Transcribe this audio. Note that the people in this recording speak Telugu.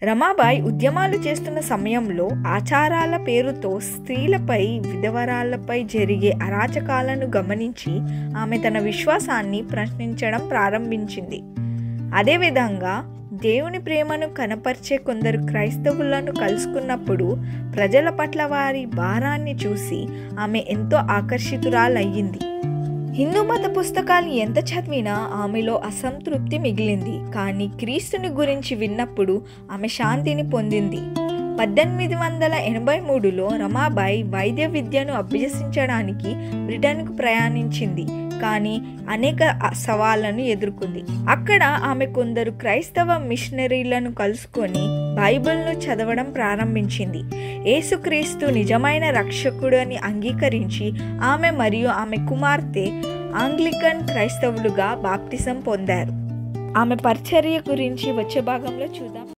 రమాబాయి ఉద్యమాలు చేస్తున్న సమయంలో ఆచారాల పేరుతో స్త్రీలపై, విధవరాళ్లపై జరిగే అరాచకాలను గమనించి ఆమె తన విశ్వాసాన్ని ప్రశ్నించడం ప్రారంభించింది. అదేవిధంగా దేవుని ప్రేమను కనపరిచే కొందరు క్రైస్తవులను కలుసుకున్నప్పుడు ప్రజల పట్ల వారి భారాన్ని చూసి ఆమె ఎంతో ఆకర్షితురాలయ్యింది. హిందూ మత పుస్తకాలు ఎంత చదివినా ఆమెలో అసంతృప్తి మిగిలింది. కానీ క్రీస్తుని గురించి విన్నప్పుడు ఆమె శాంతిని పొందింది. 1883లో రమాబాయి వైద్య విద్యను అభ్యసించడానికి బ్రిటన్కు ప్రయాణించింది. కానీ అనేక సవాళ్లను ఎదుర్కొంది. అక్కడ ఆమె కొందరు క్రైస్తవ మిషనరీలను కలుసుకొని బైబిల్ను చదవడం ప్రారంభించింది. యేసుక్రీస్తు నిజమైన రక్షకుడని అంగీకరించి ఆమె మరియు ఆమె కుమార్తె ఆంగ్లికన్ క్రైస్తవులుగా బాప్టిజం పొందారు. ఆమె పరిచర్య గురించి వచ్చే భాగంలో చూద్దాం.